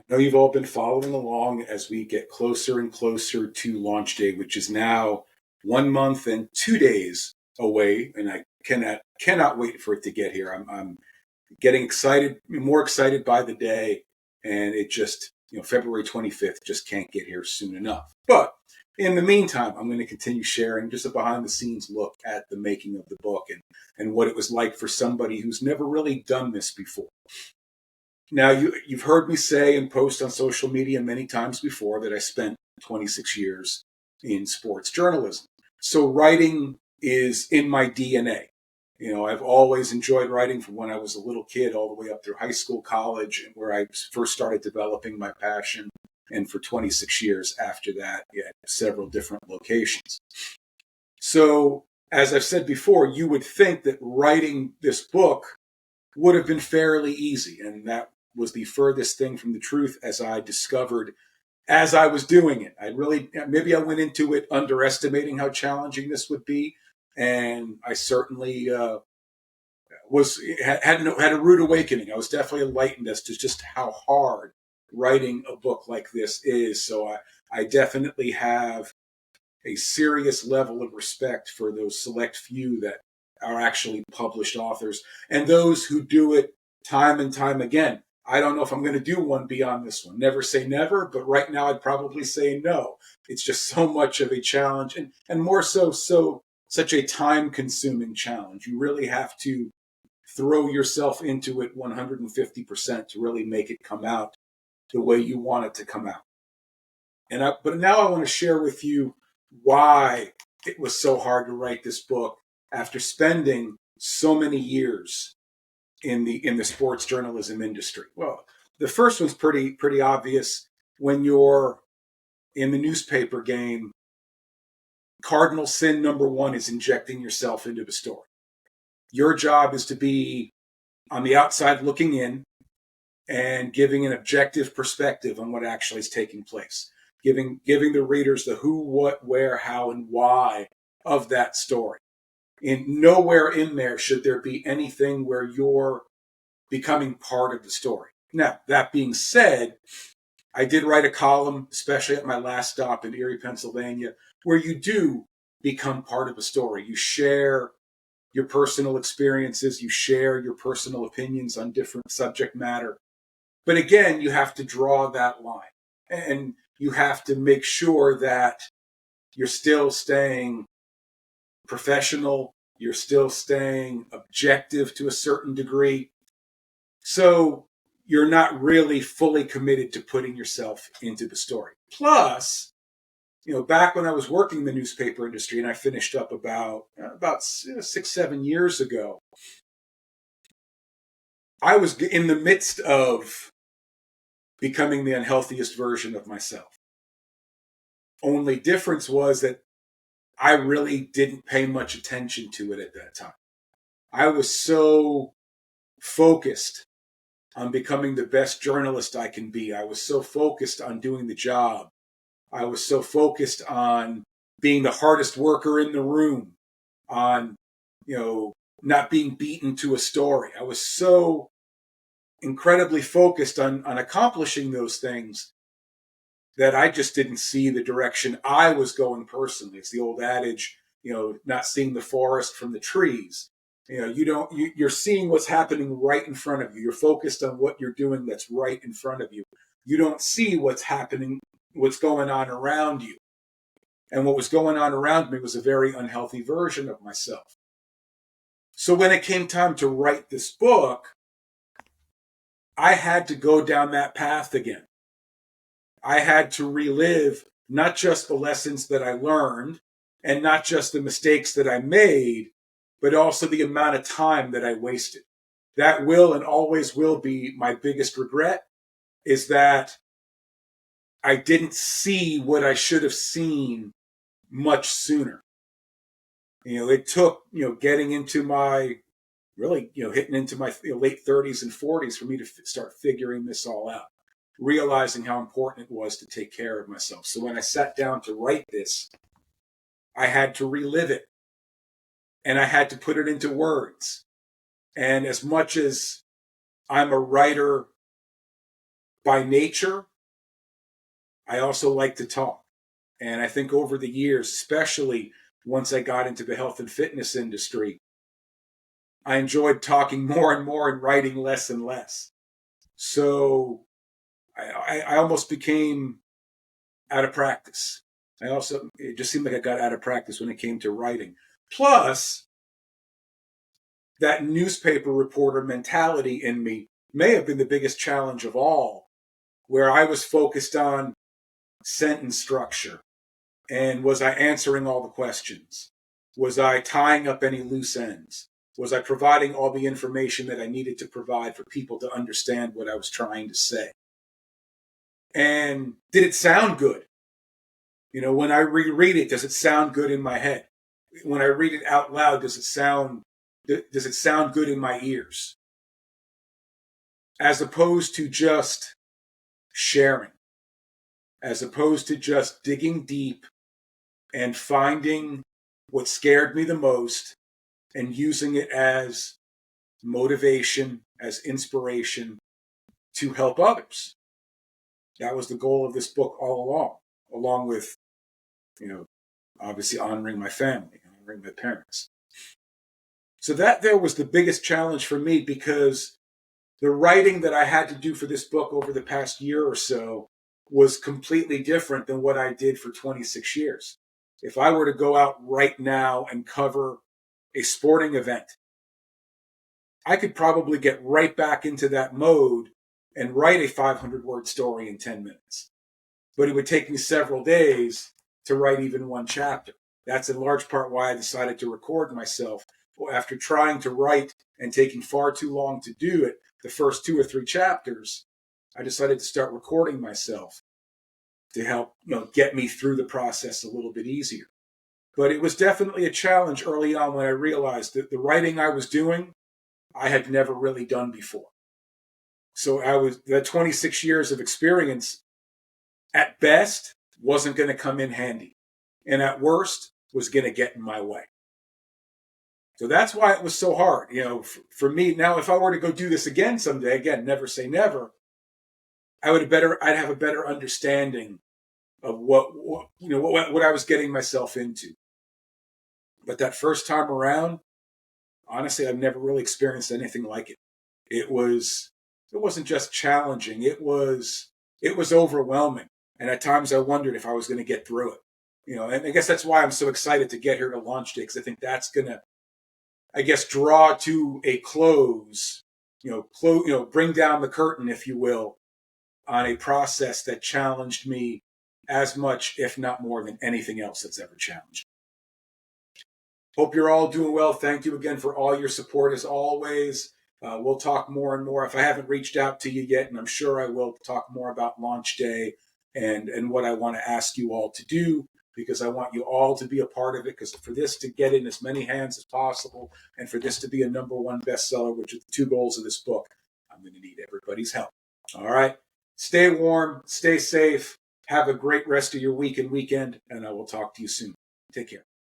I know you've all been following along as we get closer and closer to launch day, which is now 1 month and 2 days away, and I cannot wait for it to get here. I'm getting excited, more excited by the day, and it just February 25th just can't get here soon enough. But in the meantime, I'm going to continue sharing just a behind the scenes look at the making of the book and what it was like for somebody who's never really done this before. Now, you've heard me say and post on social media many times before that I spent 26 years in sports journalism. So writing is in my DNA. I've always enjoyed writing from when I was a little kid all the way up through high school, college, and where I first started developing my passion. And for 26 years after that, at several different locations. So, as I've said before, you would think that writing this book would have been fairly easy. And that was the furthest thing from the truth, as I discovered as I was doing it. Maybe I went into it underestimating how challenging this would be. And I certainly had a rude awakening. I was definitely enlightened as to just how hard writing a book like this is. So I definitely have a serious level of respect for those select few that are actually published authors and those who do it time and time again. I don't know if I'm going to do one beyond this one. Never say never, but right now I'd probably say no. It's just so much of a challenge and more so such a time-consuming challenge. You really have to throw yourself into it 150% to really make it come out the way you want it to come out. But now I want to share with you why it was so hard to write this book after spending so many years in the sports journalism industry. Well, the first one's pretty obvious. When you're in the newspaper game, cardinal sin number one is injecting yourself into the story. Your job is to be on the outside looking in and giving an objective perspective on what actually is taking place, giving the readers the who, what, where, how, and why of that story. And nowhere in there should there be anything where you're becoming part of the story. Now, that being said, I did write a column, especially at my last stop in Erie, Pennsylvania, where you do become part of a story. You share your personal experiences, you share your personal opinions on different subject matter. But again, you have to draw that line, and you have to make sure that you're still staying professional, you're still staying objective to a certain degree. So you're not really fully committed to putting yourself into the story. Plus, back when I was working in the newspaper industry, and I finished up about 6-7 years ago, I was in the midst of becoming the unhealthiest version of myself. Only difference was that I really didn't pay much attention to it at that time. I was so focused on becoming the best journalist I can be. I was so focused on doing the job. I was so focused on being the hardest worker in the room, on, not being beaten to a story. I was so incredibly focused on accomplishing those things that I just didn't see the direction I was going personally. It's the old adage, not seeing the forest from the trees. You're seeing what's happening right in front of you. You're focused on what you're doing that's right in front of you. You don't see what's happening, what's going on around you. And what was going on around me was a very unhealthy version of myself. So when it came time to write this book, I had to go down that path again. I had to relive not just the lessons that I learned and not just the mistakes that I made, but also the amount of time that I wasted. That will and always will be my biggest regret, is that I didn't see what I should have seen much sooner. It took, getting into my, really, hitting into my late 30s and 40s for me to start figuring this all out, realizing how important it was to take care of myself. So when I sat down to write this, I had to relive it, and I had to put it into words. And as much as I'm a writer by nature, I also like to talk. And I think over the years, especially once I got into the health and fitness industry, I enjoyed talking more and more and writing less and less. So I almost became out of practice. It just seemed like I got out of practice when it came to writing. Plus, that newspaper reporter mentality in me may have been the biggest challenge of all, where I was focused on sentence structure. And was I answering all the questions? Was I tying up any loose ends? Was I providing all the information that I needed to provide for people to understand what I was trying to say? And did it sound good? When I reread it, does it sound good in my head? When I read it out loud, does it sound good in my ears? As opposed to just sharing, as opposed to just digging deep and finding what scared me the most and using it as motivation, as inspiration to help others. That was the goal of this book all along with, obviously honoring my family, honoring my parents. So that there was the biggest challenge for me, because the writing that I had to do for this book over the past year or so was completely different than what I did for 26 years. If I were to go out right now and cover a sporting event, I could probably get right back into that mode and write a 500-word story in 10 minutes. But it would take me several days to write even one chapter. That's in large part why I decided to record myself. After trying to write and taking far too long to do it, the first 2 or 3 chapters, I decided to start recording myself to help get me through the process a little bit easier. But it was definitely a challenge early on when I realized that the writing I was doing, I had never really done before. So the 26 years of experience, at best, wasn't going to come in handy. And at worst, was going to get in my way. So that's why it was so hard. For me, now, if I were to go do this again someday, again, never say never, I'd have a better understanding of what I was getting myself into. But that first time around, honestly, I've never really experienced anything like it. It wasn't just challenging. It was overwhelming. And at times I wondered if I was going to get through it. And I guess that's why I'm so excited to get here to launch day, because I think that's going to, draw to a close, bring down the curtain, if you will, on a process that challenged me as much, if not more, than anything else that's ever challenged. Hope you're all doing well. Thank you again for all your support as always. We'll talk more and more. If I haven't reached out to you yet, and I'm sure I will, talk more about launch day and what I want to ask you all to do, because I want you all to be a part of it, because for this to get in as many hands as possible and for this to be a #1 bestseller, which are the 2 goals of this book, I'm going to need everybody's help. All right. Stay warm, stay safe, have a great rest of your week and weekend, and I will talk to you soon. Take care.